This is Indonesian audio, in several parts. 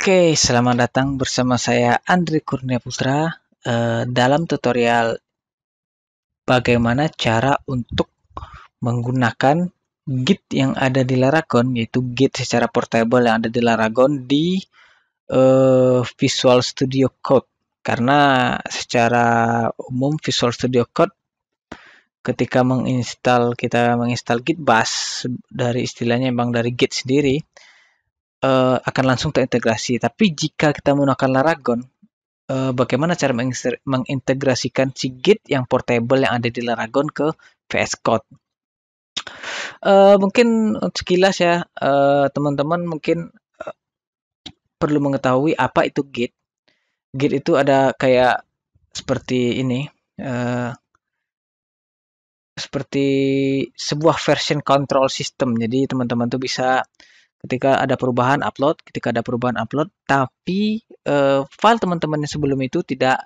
Oke, selamat datang bersama saya Andri Kurnia Putra dalam tutorial bagaimana cara untuk menggunakan Git yang ada di Laragon, yaitu Git secara portable yang ada di Laragon di Visual Studio Code. Karena secara umum Visual Studio Code ketika kita menginstal Git Bash dari istilahnya memang dari Git sendiri akan langsung terintegrasi. Tapi jika kita menggunakan Laragon, bagaimana cara mengintegrasikan si Git yang portable yang ada di Laragon ke VS Code. Mungkin sekilas ya, teman-teman mungkin perlu mengetahui apa itu Git. Git itu ada kayak seperti ini, seperti sebuah version control system. Jadi teman-teman tuh bisa ketika ada perubahan upload, tapi file teman-teman yang sebelum itu tidak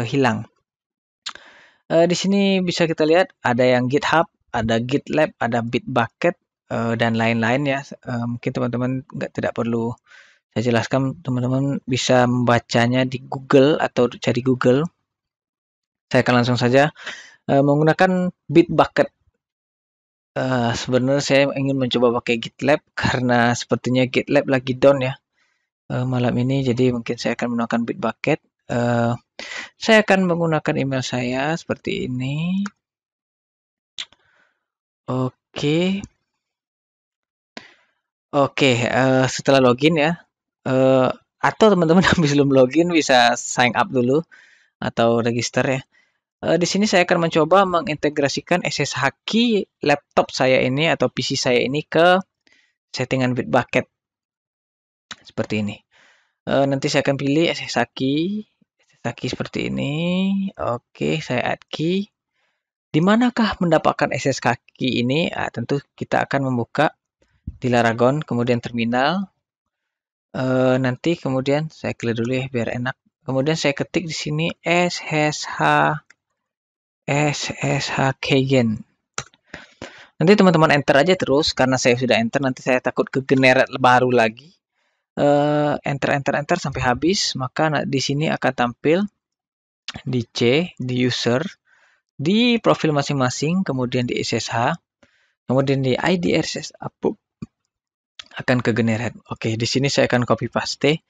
hilang. Di sini bisa kita lihat ada yang GitHub, ada GitLab, ada Bitbucket, dan lain-lain ya. Mungkin teman-teman tidak perlu saya jelaskan, teman-teman bisa membacanya di Google atau cari Google. Saya akan langsung saja menggunakan Bitbucket. Sebenarnya saya ingin mencoba pakai GitLab karena sepertinya GitLab lagi down ya malam ini, jadi mungkin saya akan menggunakan Bitbucket. Saya akan menggunakan email saya seperti ini. Oke. Setelah login ya, atau teman-teman yang belum login bisa sign up dulu atau register ya. Di sini saya akan mencoba mengintegrasikan SSH key laptop saya ini atau PC saya ini ke settingan Bitbucket seperti ini. Nanti saya akan pilih SSH key seperti ini. Oke, saya add key. Di manakah mendapatkan SSH key ini? Tentu kita akan membuka di Laragon, kemudian terminal. Nanti kemudian saya clear dulu ya biar enak. Kemudian saya ketik di sini SSH keygen. Nanti teman-teman enter aja terus karena saya sudah enter, nanti saya takut kegenerate baru lagi. Enter sampai habis, maka di sini akan tampil di C, di user, di profil masing-masing, kemudian di SSH, kemudian di ID RSS upload akan kegenerate. Oke, di sini saya akan copy paste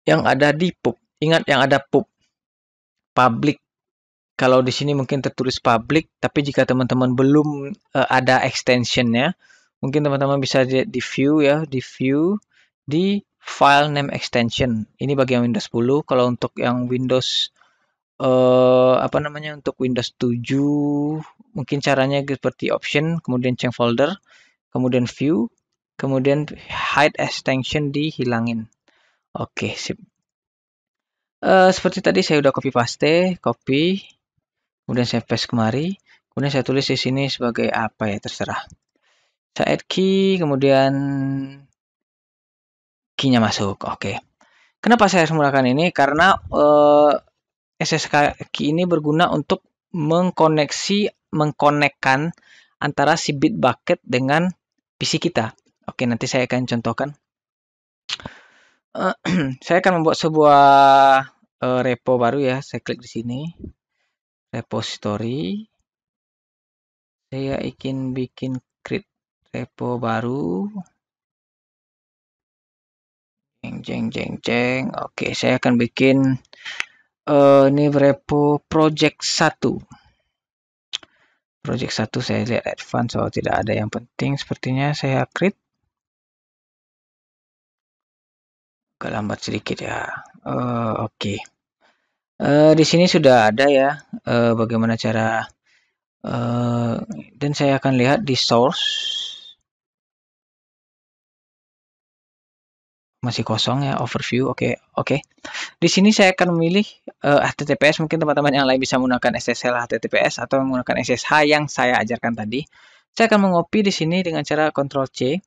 yang ada di pub. Ingat yang ada pub public. Kalau di sini mungkin tertulis public, tapi jika teman-teman belum ada extensionnya, mungkin teman-teman bisa di view ya, di view di file name extension. Ini bagi yang Windows 10. Kalau untuk yang Windows untuk Windows 7 mungkin caranya seperti option, kemudian change folder, kemudian view, kemudian hide extension dihilangin. Oke, sip. Seperti tadi saya udah copy paste, kemudian saya paste kemari, kemudian saya tulis di sini sebagai apa ya, terserah. Saya add key, kemudian key-nya masuk. Oke. Kenapa saya harus menggunakan ini? Karena SSH key ini berguna untuk mengkonekkan antara si Bitbucket dengan PC kita. Oke, nanti saya akan contohkan. Saya akan membuat sebuah repo baru ya. Saya klik di sini, repository. Saya ingin bikin create repo baru. Jeng. Oke, saya akan bikin ini repo project 1. Project 1 saya lihat advance, so tidak ada yang penting sepertinya. Saya create. Agak lambat sedikit ya. Oke. Di sini sudah ada ya bagaimana cara dan saya akan lihat di source masih kosong ya, overview. Oke. Di sini saya akan memilih HTTPS. Mungkin teman-teman yang lain bisa menggunakan SSL HTTPS atau menggunakan SSH yang saya ajarkan tadi. Saya akan mengopi di sini dengan cara Ctrl C.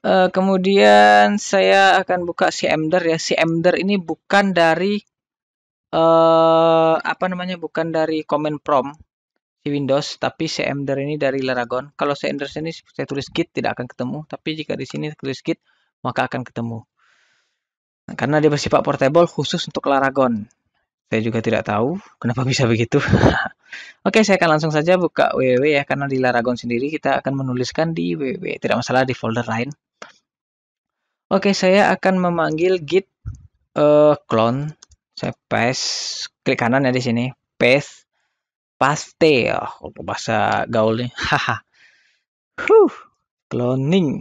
Kemudian saya akan buka cmder ya. Cmder ini bukan dari bukan dari command prompt di Windows, tapi cmder ini dari Laragon. Kalau cmder ini saya tulis git tidak akan ketemu, tapi jika di sini tulis git maka akan ketemu. Karena dia bersifat portable khusus untuk Laragon. Saya juga tidak tahu kenapa bisa begitu. Oke, saya akan langsung saja buka www ya, karena di Laragon sendiri kita akan menuliskan di www, tidak masalah di folder lain. Oke, saya akan memanggil git clone. Saya paste, klik kanan ya di sini, paste. Oh, bahasa gaul nih. Haha. Cloning.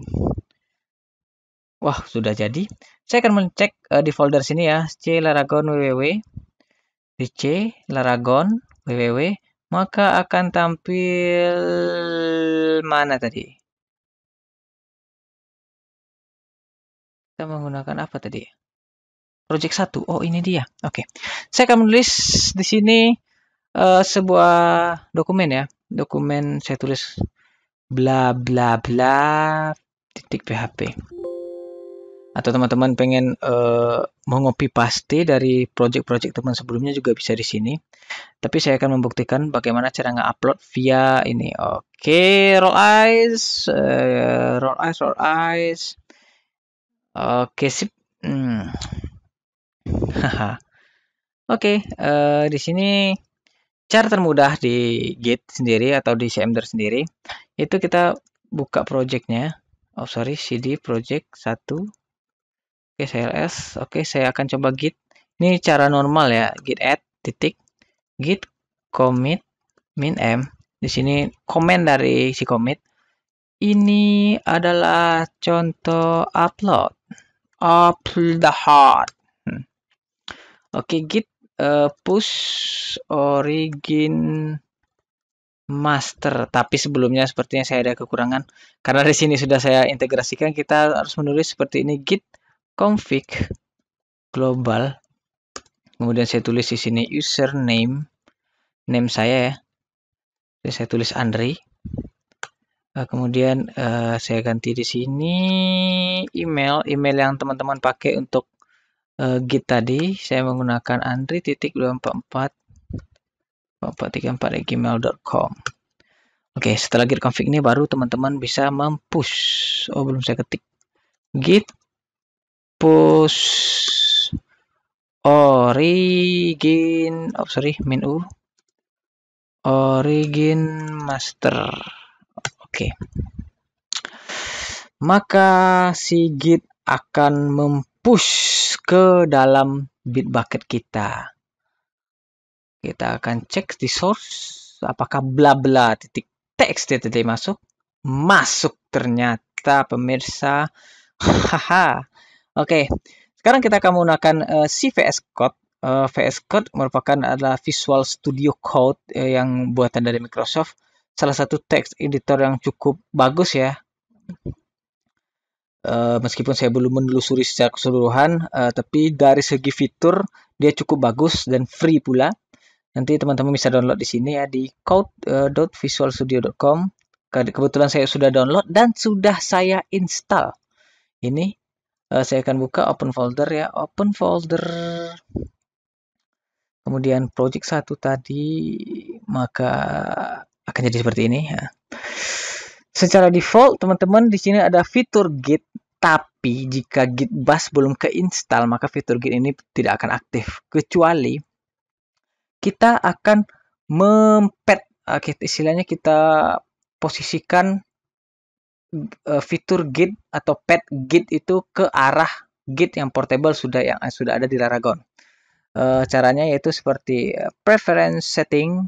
Wah, sudah jadi. Saya akan mencek di folder sini ya, C Laragon www. Di C Laragon www, maka akan tampil mana tadi? Kita menggunakan apa tadi? Project 1. Oh, ini dia. Oke. Saya akan menulis di sini sebuah dokumen ya. Dokumen saya tulis bla bla bla titik php. Atau teman-teman pengen mau copy paste dari project-project teman sebelumnya juga bisa di sini. Tapi saya akan membuktikan bagaimana cara nge-upload via ini. Oke, roll eyes, roll eyes, roll eyes. Oke, sip. Oke, di sini cara termudah di Git sendiri atau di CMD sendiri itu kita buka projectnya. Oh sorry, cd project 1. Oke, cls. Oke, saya akan coba git. Ini cara normal ya, git add titik git commit min m. Di sini komen dari si commit. Ini adalah contoh upload. Upload. Oke, git push origin master. Tapi sebelumnya sepertinya saya ada kekurangan. Karena di sini sudah saya integrasikan, kita harus menulis seperti ini, git config global. Kemudian saya tulis di sini username, name saya ya. Jadi saya tulis Andri. Kemudian saya ganti di sini email yang teman-teman pakai untuk git tadi. Saya menggunakan andri.244.gmail.com. Oke, setelah git config ini baru teman-teman bisa mempush. Oh, belum saya ketik. Git push origin, oh sorry, min u origin master. Oke. Maka si git akan mempush ke dalam Bitbucket kita. Kita akan cek di source apakah bla bla titik txt tadi masuk. Masuk ternyata pemirsa. Haha. Oke. Sekarang kita akan menggunakan si VS Code. VS Code merupakan adalah Visual Studio Code yang buatan dari Microsoft. Salah satu text editor yang cukup bagus ya. Meskipun saya belum menelusuri secara keseluruhan, tapi dari segi fitur dia cukup bagus dan free pula. Nanti teman-teman bisa download di sini ya di code.visualstudio.com. Kebetulan saya sudah download dan sudah saya install. Ini saya akan buka open folder ya, open folder. Kemudian project 1 tadi, maka akan jadi seperti ini ya. Secara default teman-teman di sini ada fitur Git, tapi jika Git bash belum keinstall maka fitur Git ini tidak akan aktif kecuali kita akan mempet, istilahnya kita posisikan fitur Git atau pet Git itu ke arah Git yang portable yang sudah ada di Laragon. Caranya yaitu seperti preference setting.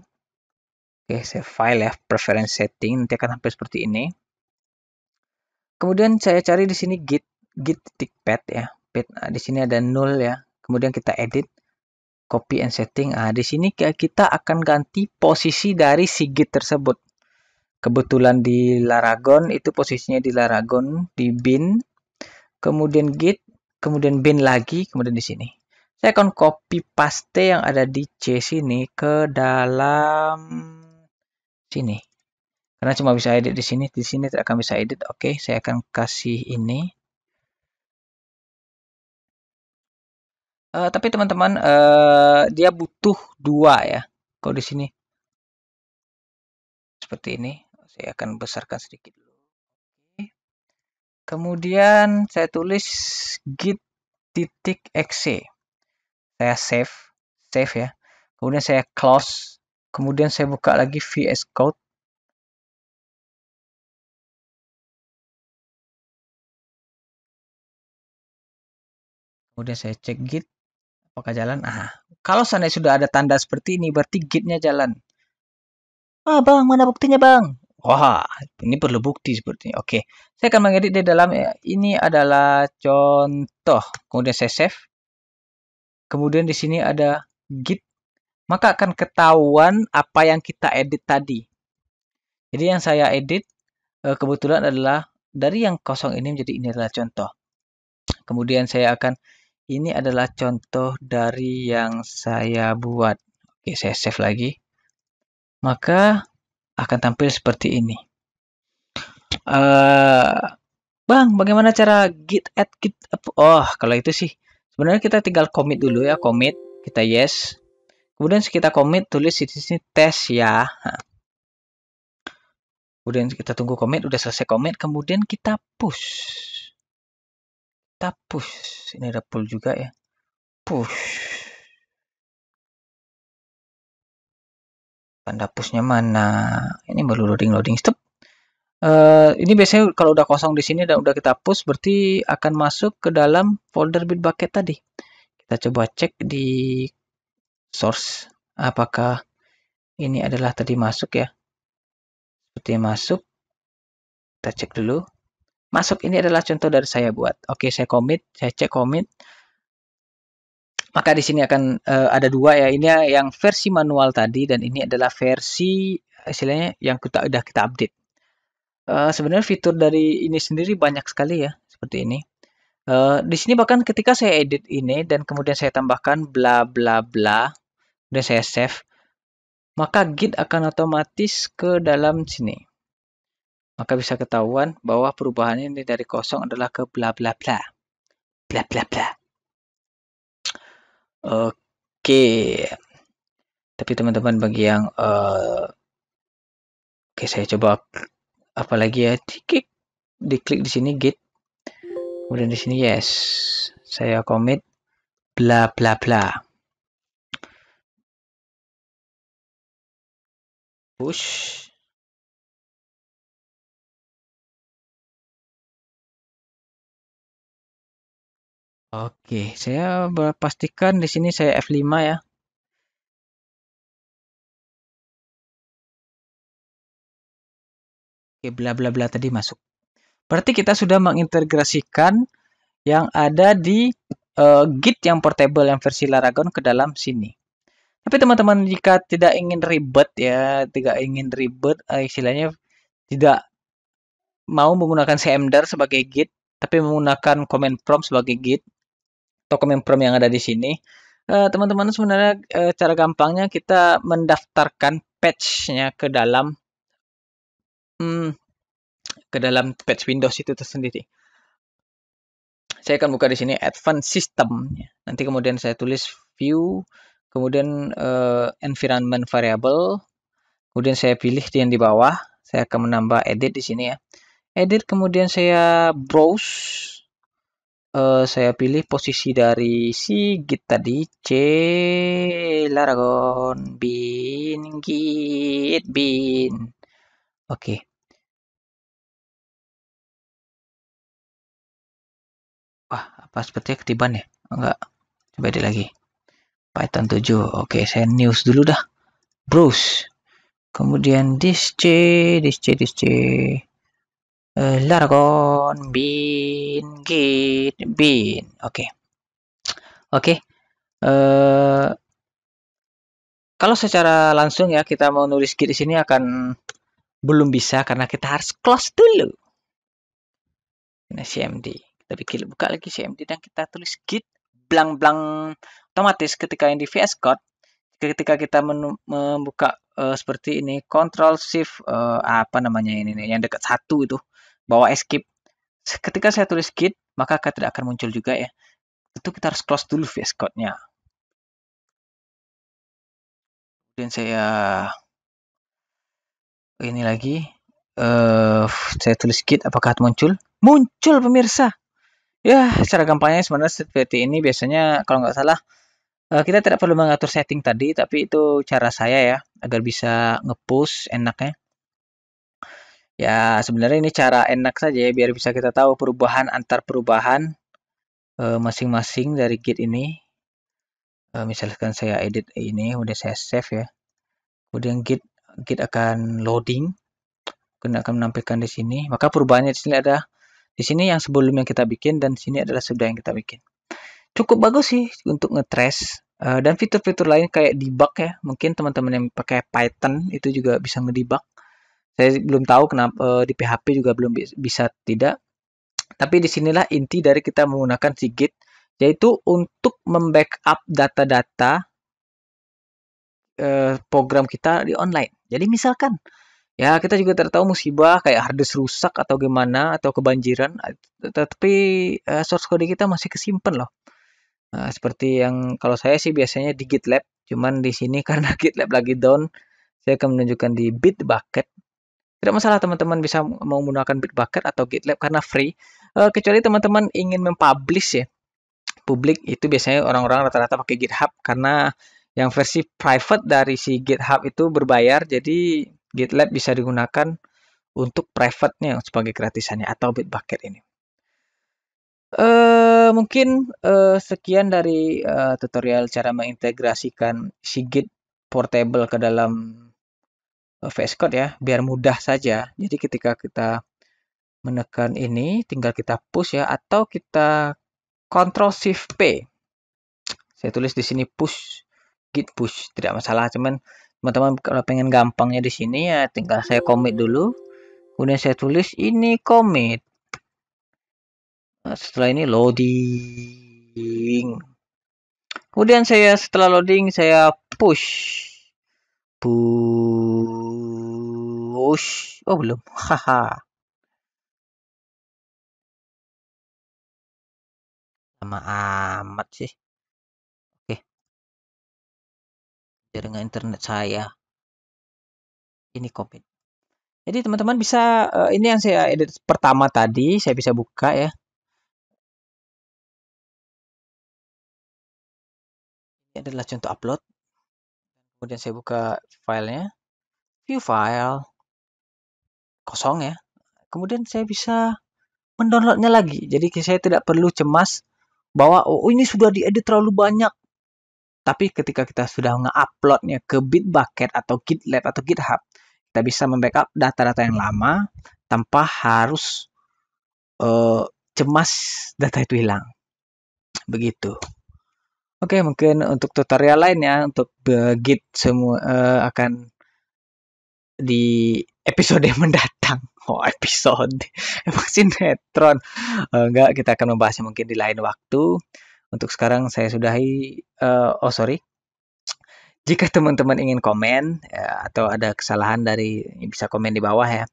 Oke, save file ya, preference setting, nanti akan sampai seperti ini. Kemudian saya cari di sini git.pet ya. Pet, nah, di sini ada null ya. Kemudian kita edit, copy and setting. Nah, di sini kita akan ganti posisi dari si git tersebut. Kebetulan di Laragon itu posisinya di Laragon di bin, kemudian git, kemudian bin lagi, kemudian di sini. Saya akan copy paste yang ada di C sini ke dalam sini. Karena cuma bisa edit di sini tidak akan bisa edit. Oke, saya akan kasih ini. Tapi teman-teman, dia butuh 2 ya. Kalau di sini seperti ini, saya akan besarkan sedikit dulu. Oke. Kemudian saya tulis git .exe. Saya save ya. Kemudian saya close. Kemudian saya buka lagi VS Code. Kemudian saya cek Git apakah jalan. Kalau seandainya sudah ada tanda seperti ini berarti Git-nya jalan. Bang, mana buktinya, Bang? Wah, ini perlu bukti sepertinya. Oke, saya akan mengedit di dalam ini adalah contoh. Kemudian saya save. Kemudian di sini ada Git. Maka akan ketahuan apa yang kita edit tadi. Jadi yang saya edit kebetulan adalah dari yang kosong ini menjadi ini adalah contoh. Kemudian saya akan ini adalah contoh dari yang saya buat. Oke, saya save lagi. Maka akan tampil seperti ini. Bang, bagaimana cara git add git? Oh, kalau itu sih sebenarnya kita tinggal commit dulu ya, commit, kita yes. Kemudian kita commit, tulis di sini tes ya. Kemudian kita tunggu commit, udah selesai commit, kemudian kita push. Kita push. Ini ada pull juga ya. Push. Tanda pushnya mana? Ini baru loading stop. Ini biasanya kalau udah kosong di sini dan udah kita push, berarti akan masuk ke dalam folder Bitbucket tadi. Kita coba cek di source apakah ini adalah tadi masuk ya. Seperti masuk. Kita cek dulu. Masuk, ini adalah contoh dari saya buat. Oke, saya commit, saya cek commit. Maka di sini akan ada dua ya. Ini yang versi manual tadi dan ini adalah versi istilahnya yang udah kita update. Sebenarnya fitur dari ini sendiri banyak sekali ya, seperti ini. Di sini bahkan ketika saya edit ini dan kemudian saya tambahkan bla bla bla, dan saya save, maka Git akan otomatis ke dalam sini. Maka bisa ketahuan bahwa perubahannya ini dari kosong adalah ke bla bla bla. Bla bla bla. Oke. Tapi teman-teman bagi yang oke, saya coba apalagi ya, diklik di sini Git. Kemudian di sini yes. Saya commit bla bla bla. Push. Oke, saya pastikan di sini saya F5 ya. Oke, bla bla bla tadi masuk. Berarti kita sudah mengintegrasikan yang ada di Git yang portable yang versi Laragon ke dalam sini. Tapi teman-teman jika tidak ingin ribet ya, istilahnya tidak mau menggunakan cmdar sebagai Git, tapi menggunakan command prompt sebagai Git atau command prompt yang ada di sini. Teman-teman sebenarnya cara gampangnya kita mendaftarkan patch-nya ke dalam patch Windows itu tersendiri. Saya akan buka di sini Advanced System. Nanti kemudian saya tulis View, kemudian Environment Variable, kemudian saya pilih yang di bawah. Saya akan menambah Edit di sini ya. Edit, kemudian saya Browse. Saya pilih posisi dari si Git tadi, C Laragon bin Git bin. Oke. Wah, apa sepertinya ketiban ya? Enggak. Coba edit lagi. Python 7. Oke, saya news dulu dah. Browse. Kemudian this C. Laragon bin Git bin. Oke. Kalau secara langsung ya kita mau nulis Git di sini akan belum bisa karena kita harus close dulu. Nah, cmd. Kita buka lagi cmd dan kita tulis Git blang-blang. Otomatis ketika yang di VS Code, ketika kita membuka seperti ini, Control Shift apa namanya ini nih, yang dekat satu itu, bawa escape. Ketika saya tulis Git, maka tidak akan muncul juga ya. Tentu kita harus close dulu VS Code-nya. Kemudian saya ini lagi saya tulis Git, apakah muncul? Muncul pemirsa. Ya, secara gampangnya sebenarnya seperti ini biasanya kalau nggak salah kita tidak perlu mengatur setting tadi, tapi itu cara saya ya agar bisa nge-push enaknya. Ya, sebenarnya ini cara enak saja ya biar bisa kita tahu perubahan antar perubahan masing-masing dari Git ini. Misalkan saya edit ini, udah saya save ya. Kemudian Git akan loading, kemudian akan menampilkan di sini. Maka perubahannya di sini ada di sini yang sebelumnya kita bikin dan di sini adalah sudah yang kita bikin. Cukup bagus sih untuk nge-trace dan fitur-fitur lain kayak debug ya. Mungkin teman-teman yang pakai Python itu juga bisa ngedebug. Saya belum tahu kenapa di PHP juga belum bisa tidak. Tapi disinilah inti dari kita menggunakan si Git, yaitu untuk membackup data-data program kita di online. Jadi misalkan, ya kita juga tidak tahu musibah kayak hard disk rusak atau gimana atau kebanjiran, tapi source code kita masih kesimpan loh. Seperti yang kalau saya sih biasanya di GitLab, cuman di sini karena GitLab lagi down, saya akan menunjukkan di Bitbucket. Tidak masalah teman-teman bisa menggunakan Bitbucket atau GitLab karena free. Kecuali teman-teman ingin mempublish ya, publik itu biasanya orang-orang rata-rata pakai GitHub karena yang versi private dari si GitHub itu berbayar, jadi GitLab bisa digunakan untuk private-nya sebagai gratisannya atau Bitbucket ini. Mungkin sekian dari tutorial cara mengintegrasikan si Git portable ke dalam VS Code ya, biar mudah saja. Jadi ketika kita menekan ini, tinggal kita push ya, atau kita Ctrl Shift P. Saya tulis di sini push, Git push, tidak masalah. Cuman teman-teman kalau pengen gampangnya di sini ya, tinggal saya commit dulu. Kemudian saya tulis ini commit. Nah, setelah ini loading. Kemudian saya setelah loading saya push. Push. Oh, belum. Haha. Lama amat sih. Oke, jaringan internet saya. Ini commit. Jadi teman-teman bisa ini yang saya edit pertama tadi, saya bisa buka ya. Ini adalah contoh upload. Kemudian saya buka filenya, view file, kosong ya. Kemudian saya bisa mendownloadnya lagi. Jadi saya tidak perlu cemas bahwa oh ini sudah diedit terlalu banyak. Tapi ketika kita sudah nge-uploadnya ke Bitbucket atau GitLab atau GitHub, kita bisa membackup data-data yang lama tanpa harus cemas data itu hilang. Begitu. Oke, mungkin untuk tutorial lainnya untuk Git semua akan di episode yang mendatang. Oh, episode. Emang sinetron. Enggak, kita akan membahasnya mungkin di lain waktu. Untuk sekarang saya sudahi. Oh, sorry. Jika teman-teman ingin komen ya, atau ada kesalahan dari bisa komen di bawah ya.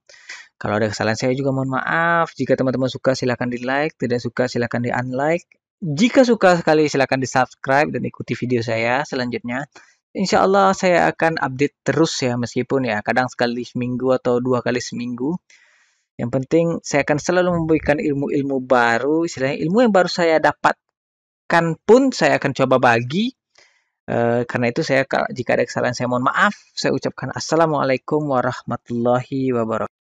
Kalau ada kesalahan saya juga mohon maaf. Jika teman-teman suka silakan di like, tidak suka silakan di unlike. Jika suka sekali silakan di subscribe dan ikuti video saya selanjutnya. Insya Allah saya akan update terus ya meskipun ya kadang sekali seminggu atau 2 kali seminggu. Yang penting saya akan selalu memberikan ilmu-ilmu baru, istilahnya ilmu yang baru saya dapatkan pun saya akan coba bagi. Karena itu saya jika ada kesalahan saya mohon maaf. Saya ucapkan assalamualaikum warahmatullahi wabarakatuh.